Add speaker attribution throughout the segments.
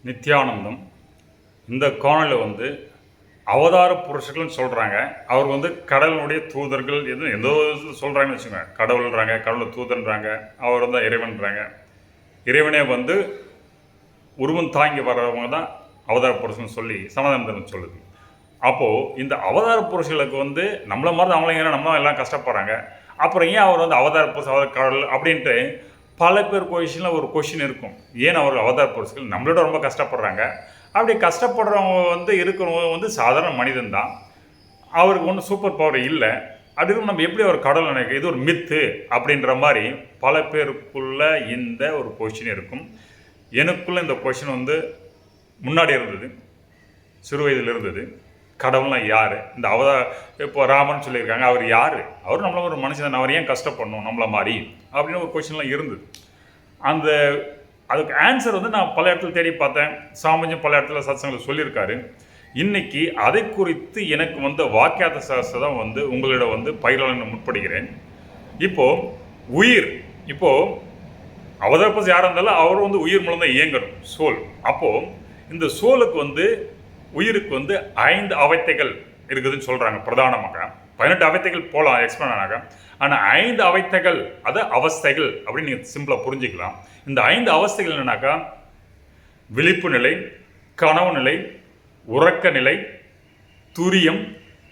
Speaker 1: நித்யானந்தம் இந்த காணொலியில் அவதார புருஷர்கள்னு சொல்கிறாங்க. அவர் கடவுளுடைய தூதர்கள் எதுவும் எந்த சொல்கிறாங்கன்னு வச்சுக்கோங்க. கடவுள்ன்றாங்க, கடவுள் தூதர்ன்றாங்க, அவர் இறைவன்றாங்க. இறைவனே உருவம் தாங்கி வர்றவங்க தான் அவதார புருஷன் சொல்லி சனாதனம் சொல்லுது. அப்போது இந்த அவதார புருஷர்களுக்கு நம்மளை மாதிரி அவங்கள ஏன்னா நம்ம எல்லாம் கஷ்டப்படுறாங்க. அப்புறம் ஏன் அவர் அவதார புருஷன் அவதார கடவுள் அப்படின்ட்டு பல பேர் கொஷினில் ஒரு கொஷின் இருக்கும். ஏன் அவர்கள் அவதார புருஷர்கள் நம்மளோட ரொம்ப கஷ்டப்படுறாங்க? அப்படி கஷ்டப்படுறவங்க இருக்கிறவங்க சாதாரண மனிதன் தான். அவருக்கு ஒன்றும் சூப்பர் பவர் இல்லை. அப்படி நம்ம எப்படி அவர் கடவுள் நினைக்க இது ஒரு மித்து அப்படின்ற மாதிரி பல பேருக்குள்ள இந்த ஒரு கொஷின் இருக்கும். எனக்குள்ள இந்த கொஷின் முன்னாடி இருந்தது, சிறு வயதில் இருந்தது. கடவுள்லாம் யார்? இந்த இப்போ ராமன் சொல்லியிருக்காங்க, அவர் யார்? அவர் நம்மள ஒரு மனுஷன், அவர் ஏன் கஷ்டப்படணும் நம்மள மாதிரி அப்படின்னு ஒரு கொஷின்லாம் இருந்தது. அதுக்கு ஆன்சர் நான் பல இடத்துல தேடி பார்த்தேன். சாமிஜும் பல இடத்துல சத்சங்கத்தில் சொல்லியிருக்காரு. இன்னைக்கு அதை குறித்து எனக்கு வாக்கியார்த்த சாஸ்திரம் தான் உங்களிடம் பயிராளன் முற்படுகிறேன். இப்போது உயிர், இப்போது அவதாரப்பஸ் யாராக இருந்தாலும் அவர் உயிர் மூலம் தான் இயங்கணும், சோல். அப்போது இந்த சோலுக்கு உயிருக்கு 5 அவத்தைகள் இருக்குதுன்னு சொல்கிறாங்க. பிரதானமாக 18 அவத்தைகள் போகலாம் எக்ஸ்பிளைன் ஆனாங்க. ஆனால் 5 அவத்தைகள், அது அவஸ்தைகள் அப்படின்னு நீங்கள் சிம்பிளாக புரிஞ்சுக்கலாம். இந்த 5 அவஸ்தைகள் என்னன்னாக்கா விழிப்பு நிலை, கனவு நிலை, உறக்க நிலை, துரியம்,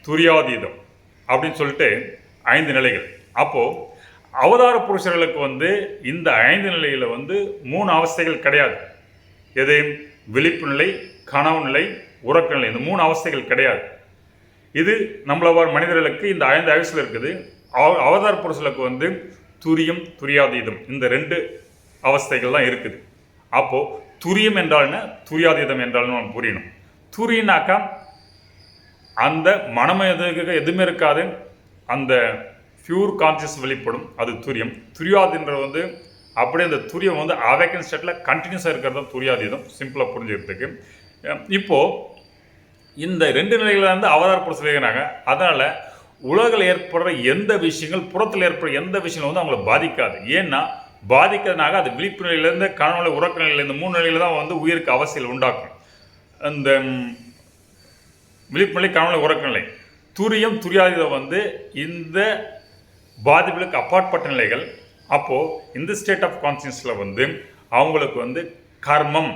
Speaker 1: துரியாதீதம் அப்படின்னு சொல்லிட்டு 5 நிலைகள். அப்போது அவதார புருஷர்களுக்கு இந்த 5 நிலையில் 3 அவஸ்தைகள் கிடையாது. எது? விழிப்பு நிலை, கனவு நிலை, உறக்க நிலை. இந்த 3 அவஸ்தைகள் கிடையாது. இது நம்மள மனிதர்களுக்கு இந்த 5 அவஸ்தையில் இருக்குது. அவதார புருஷர்களுக்கு துரியம், துரியாதீதம் இந்த 2 அவஸ்தைகள் தான் இருக்குது. அப்போது துரியம் என்றால் என்ன, துரியாதீதம் என்றால் நம்ம புரியணும். துரியனாக்கா அந்த மனம் எதுவுமே இருக்காது, அந்த பியூர் கான்சியஸ் வெளிப்படும், அது துரியம். துரியாதீன்றது அப்படியே அந்த துரியம் அவேக்கன் ஸ்டேட்டில் கண்டினியூஸாக இருக்கிறது தான் துரியாதீதம், சிம்பிளாக புரிஞ்சுக்கிறதுக்கு. இப்போது இந்த 2 நிலைகளில் அவதார புருஷர் இருக்கிறாங்க. அதனால் உலகில் ஏற்படுற எந்த விஷயங்கள், புறத்தில் ஏற்படுற எந்த விஷயங்கள் அவங்களை பாதிக்காது. ஏன்னா பாதிக்கிறதுனாக அது விழிப்பு நிலையிலேருந்து கனவுல உறக்க நிலையில் இந்த 3 நிலையில் தான் உயிருக்கு அவசியம் உண்டாக்கும். அந்த விழிப்பு நிலை, கனவுல உறக்க நிலை, துரியம், துரியாதீதம் இந்த பாதிப்புகளுக்கு அப்பாற்பட்ட நிலைகள். அப்போது இந்த ஸ்டேட் ஆஃப் கான்சியஸில் அவங்களுக்கு கர்மம்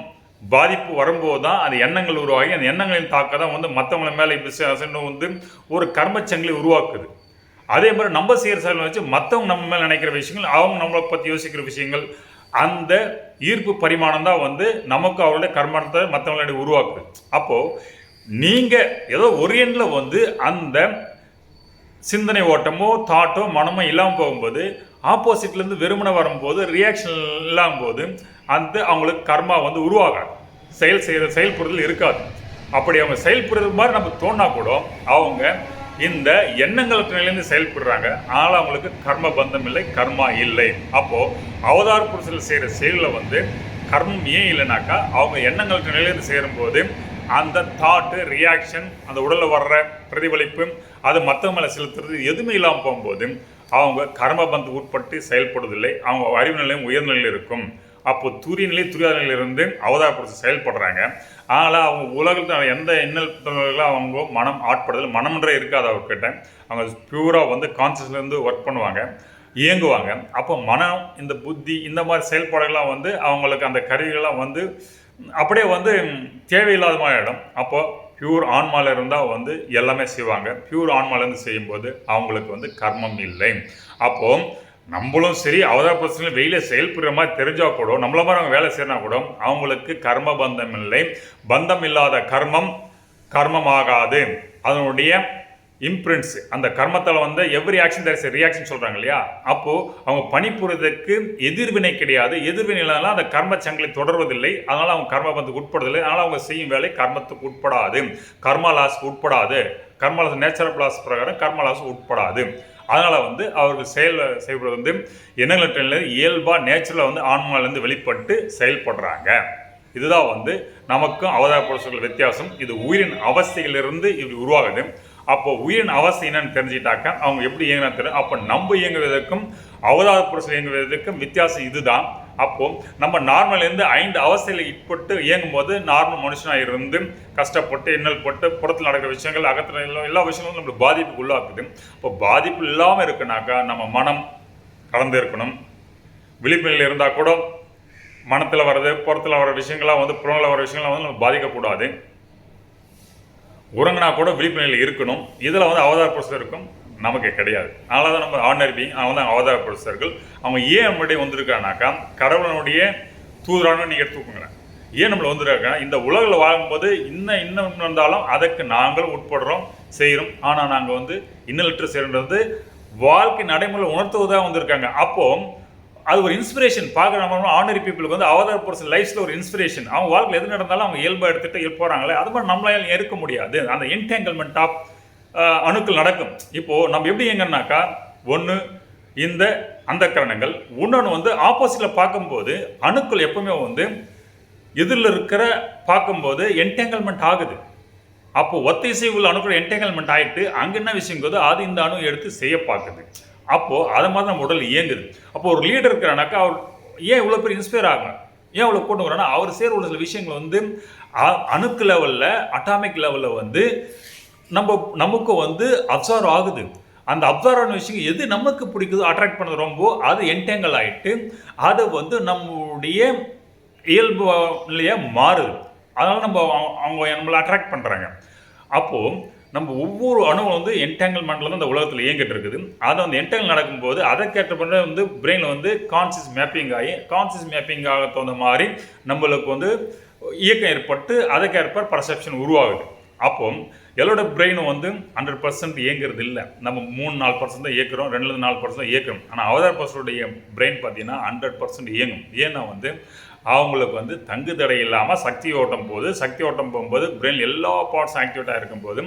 Speaker 1: பாதிப்பு வரும்போது தான் அந்த எண்ணங்கள் உருவாகி அந்த எண்ணங்களின் தாக்க தான் மற்றவங்கள மேலே ஒரு கர்மச்சங்களை உருவாக்குது. அதே மாதிரி நம்ம செய்கிற செயலை வச்சு மற்றவங்க நம்ம மேலே நினைக்கிற விஷயங்கள், அவங்க நம்மளை பற்றி யோசிக்கிற விஷயங்கள், அந்த ஈர்ப்பு பரிமாணம் தான் நமக்கு அவருடைய கர்மத்தை மற்றவங்களுடைய உருவாக்குது. அப்போது நீங்கள் ஏதோ ஒரு எண்ணில் அந்த சிந்தனை ஓட்டமோ தாட்டோ மனமோ இல்லாமல் போகும்போது, ஆப்போசிட்லேருந்து வெறுமனை வரும்போது, ரியாக்ஷன் இல்லாமல் போது அவங்களுக்கு கர்மா உருவாகாது, செயல்புறுதல் இருக்காது. அப்படி அவங்க செயல்படுறது மாதிரி நம்ம தோணா கூட அவங்க இந்த எண்ணங்களுக்கு நிலையிலேருந்து செயல்படுறாங்க. ஆனால் அவங்களுக்கு கர்ம பந்தம் இல்லை, கர்மா இல்லை. அப்போது அவதார புருஷர்கள் செய்கிற செயலில் கர்மம் ஏன் இல்லைனாக்கா அவங்க எண்ணங்களுக்கு நிலையிலேருந்து சேரும்போது அந்த தாட்டு, ரியாக்ஷன், அந்த உடலில் வர்ற பிரதிபலிப்பு, அது மற்றவங்க மேலே செலுத்துறது எதுவுமே இல்லாமல் போகும்போது அவங்க கர்மபந்து உட்பட்டு செயல்படுவதில்லை. அவங்க அறிவு நிலையும் உயர்நிலையில் இருக்கும். அப்போது துரிய நிலை, துரியாத நிலையிலிருந்து அவதார புருஷர் செயல்படுறாங்க. ஆனால் அவங்க உலகத்தில் எந்த எண்ணங்களும் அவங்க மனம் ஆட்படுதல், மனம்ன்றே இருக்காது அவர்கிட்ட. அவங்க பியூராக கான்சியஸ்லேருந்து ஒர்க் பண்ணுவாங்க, இயங்குவாங்க. அப்போ மனம், இந்த புத்தி, இந்த மாதிரி செயல்பாடுகள்லாம் அவங்களுக்கு அந்த கருவிகள்லாம் அப்படியே தேவையில்லாத மாதிரி இடம். அப்போ பியூர் ஆன்மாவில் இருந்தால் எல்லாமே செய்வாங்க. பியூர் ஆன்மாலேருந்து செய்யும்போது அவங்களுக்கு கர்மம் இல்லை. அப்போது நம்மளும் சரி அவதார புருஷர்கள் வெயில செயல்படுற மாதிரி தெரிஞ்சால் கூட, நம்மள மாதிரி அவங்க வேலை செய்யறனா கூட அவங்களுக்கு கர்ம பந்தம் இல்லை. பந்தம் இல்லாத கர்மம் கர்மமாகாது. அதனுடைய இம்ப்ரிண்ட்ஸ், அந்த கர்மத்தால் every action there is a reaction சொல்கிறாங்க இல்லையா? அப்போது அவங்க பணிபுரிவதற்கு எதிர்வினை கிடையாது. எதிர்வினைலாம் அந்த கர்ம சங்கிலி தொடர்வதில்லை. அதனால் அவங்க கர்மபந்துக்கு உட்படுவதில்லை. அதனால் அவங்க செய்யும் வேலை கர்மத்துக்கு உட்படாது, கர்மா லாஸுக்கு உட்படாது. கர்மா லாஸ் நேச்சுரல் லாஸ் பிரகாரம் கர்மா லாஸ் உட்படாது. அதனால் அவர்கள் செய்வது எண்ணங்களில் இயல்பாக நேச்சுரலாக ஆன்மாவிலேருந்து வெளிப்பட்டு செயல்படுறாங்க. இதுதான் நமக்கும் அவதார புருஷர்கள் வித்தியாசம். இது உயிரின் அவஸ்தையிலிருந்து இப்படி உருவாகுது. அப்போ உயிரின் அவஸ்தை என்னன்னு தெரிஞ்சுட்டாக்க அவங்க எப்படி இயங்கினா தெரியும். அப்போ நம்ம இயங்குவதற்கும் அவதார புருஷர் இயங்குவதற்கும் வித்தியாசம் இதுதான். அப்போ நம்ம நார்மலேருந்து 5 அவஸ்தையில் இட்பட்டு இயங்கும் போது நார்மல் மனுஷனாக இருந்து கஷ்டப்பட்டு இன்னல் பட்டு புறத்தில் நடக்கிற விஷயங்கள் அகத்தில் எல்லா விஷயங்களும் நம்மளுக்கு பாதிப்புக்கு உள்ளாக்குது. இப்போ பாதிப்பு இல்லாமல் இருக்குனாக்கா நம்ம மனம் கலந்து இருக்கணும். விழிப்புணிலையில் இருந்தால் கூட மனத்தில் வர்றது புறத்தில் வர விஷயங்களாக வந்து புறங்களில் வர விஷயங்களாக வந்து நம்ம பாதிக்கக்கூடாது. உறங்கினா கூட விழிப்புணிலையில் இருக்கணும். இதில் வந்து அவதார புருஷர் இருக்கும், நமக்கு கிடையாது. அதனால தான் நம்ம ஆர்டினரி பீயிங், அதனால தான் அவதார புருஷர்கள். அவங்க ஏன் நம்மளுடைய வந்திருக்கானாக்கா கடவுளனுடைய தூதரான நீங்கள் எடுத்துக்கோங்களேன். ஏன் நம்மளை வந்திருக்காங்க, இந்த உலகில் வாழும்போது இன்னும் இருந்தாலும் அதற்கு நாங்களும் உட்படுறோம், செய்கிறோம். ஆனால் நாங்கள் வந்து இன்னலிட்டு செய்கிறது வாழ்க்கை நடைமுறை உணர்த்துவதாக வந்திருக்காங்க. அப்போ அது ஒரு இன்ஸ்பிரேஷன். பார்க்குற நம்ம ஆர்டினரி பீப்புளுக்கு வந்து அவதார புருஷன் லைஃப்ஸில் ஒரு இன்ஸ்பிரேஷன். அவங்க வாழ்க்கையில் எது நடந்தாலும் அவங்க இயல்பாக எடுத்துகிட்டு போகிறாங்களே, அது மாதிரி நம்மளால் இருக்க முடியாது. அந்த என்டேங்கிள்மெண்ட் ஆஃப் அணுக்கள் நடக்கும். இப்போது நம்ம எப்படி எங்கன்னாக்கா ஒன்று இந்த அந்த கரணங்கள், இன்னொன்று வந்து ஆப்போசிட்டில் பார்க்கும்போது அணுக்கள் எப்பவுமே வந்து எதிரில் இருக்கிற பார்க்கும்போது என்டேங்கிள்மெண்ட் ஆகுது. அப்போ ஒத்திசை உள்ள அணுக்கள் என்டேங்கிள்மெண்ட் ஆகிட்டு அங்கே என்ன விஷயங்கிறது அது இந்த அணு எடுத்து செய்ய பார்க்குது. அப்போது அதை மாதிரி நம்ம உடல் இயங்குது. அப்போ ஒரு லீடர் இருக்கிறானாக்கா அவர் ஏன் இவ்வளோ பேர் இன்ஸ்பயர் ஆகணும், ஏன் இவ்வளோ கூட்டம் வரானா, அவர் சேர உள்ள சில விஷயங்கள் வந்து அணுக்கு லெவலில் அட்டாமிக் லெவலில் வந்து நமக்கு வந்து அப்சர்வ் ஆகுது. அந்த அப்சர்வ் ஆன விஷயம் எது நமக்கு பிடிக்குதோ அட்ராக்ட் பண்ணது ரொம்ப அது என்டேங்கல் ஆகிட்டு அது வந்து நம்மளுடைய இயல்பு நிலையாக மாறுது. அதனால் அவங்க நம்மளை அட்ராக்ட் பண்ணுறாங்க. அப்போது நம்ம ஒவ்வொரு அணுவும் வந்து என்டேங்கிள்மெண்ட்டில் தான் இந்த உலகத்தில் இயங்கிட்டு இருக்குது. அதை வந்து என்டேங்கிள் நடக்கும்போது அதற்கேற்ற பண்ண வந்து பிரெயினில் வந்து கான்சியஸ் மேப்பிங் ஆகி கான்சியஸ் மேப்பிங் ஆக தகுந்த மாதிரி நம்மளுக்கு வந்து இயக்கம் ஏற்பட்டு அதுக்கேற்ப பர்செப்ஷன் உருவாகுது. அப்போ எல்லோட பிரெயினும் வந்து 100% இயங்குறது இல்லை. நம்ம 3-4% தான் இயக்குறோம், 2-4% தான் இயக்குறோம். ஆனால் அவதார பர்சனுடைய பிரெயின் பார்த்தீங்கன்னா 100% இயங்கும். ஏன்னா வந்து அவங்களுக்கு வந்து தங்கு தடை இல்லாமல் சக்தி ஓட்டம் போகும்போது பிரெயின் எல்லா பார்ட்ஸும் ஆக்டிவேட்டாக இருக்கும்போது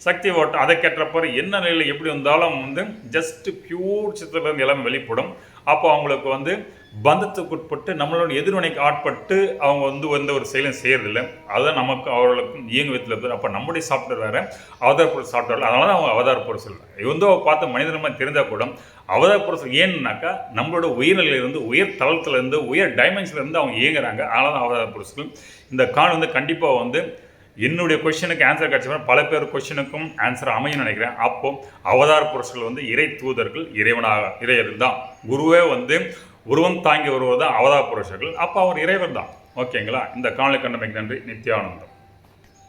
Speaker 1: சக்தி ஓட்டம் அதற்கேற்றப்ப என்ன நிலையில் எப்படி வந்தாலும் வந்து ஜஸ்ட் பியூர் சித்திரலேருந்து எல்லாமே வெளிப்படும். அப்போ அவங்களுக்கு வந்து பந்தத்துக்கு உட்பட்டு நம்மளோட எதிர்வினைக்கு ஆட்பட்டு அவங்க வந்து எந்த ஒரு செயலும் செய்யறதில்லை. அதுதான் நமக்கு அவர்களுக்கும் இயங்கு விதத்தில் இருக்குது. அப்போ நம்முடைய சாஃப்ட்வேர் வேறு, அவதார பொருள் சாஃப்ட்வேர். அதனால தான் அவங்க அவதார பொருள் சொல்லுவாங்க. இவந்தோ பார்த்து மனிதனமாக தெரிந்தால் கூட அவதார பொருள் ஏன்னாக்கா நம்மளோட உயர்நிலையிலிருந்து உயர் தளத்திலிருந்து உயர் டைமென்ஷன்லேருந்து அவங்க இயங்குறாங்க. அதனால தான் அவதார பொருட்கள். இந்த கான் வந்து கண்டிப்பாக வந்து என்னுடைய கொஸ்டினுக்கு ஆன்சர் கிடச்ச பல பேர் கொஸ்டினுக்கும் ஆன்சர் அமையும் நினைக்கிறேன். அப்போ அவதார புருஷர்கள் வந்து இறை தூதர்கள், இறையர்கள் தான். குருவே வந்து உருவம் தாங்கி வருவது தான் அவதார புருஷர்கள். அப்போ அவர் இறைவர் தான். ஓகேங்களா? இந்த காணொளி கண்டமைக்கு நன்றி. நித்யானந்தம்.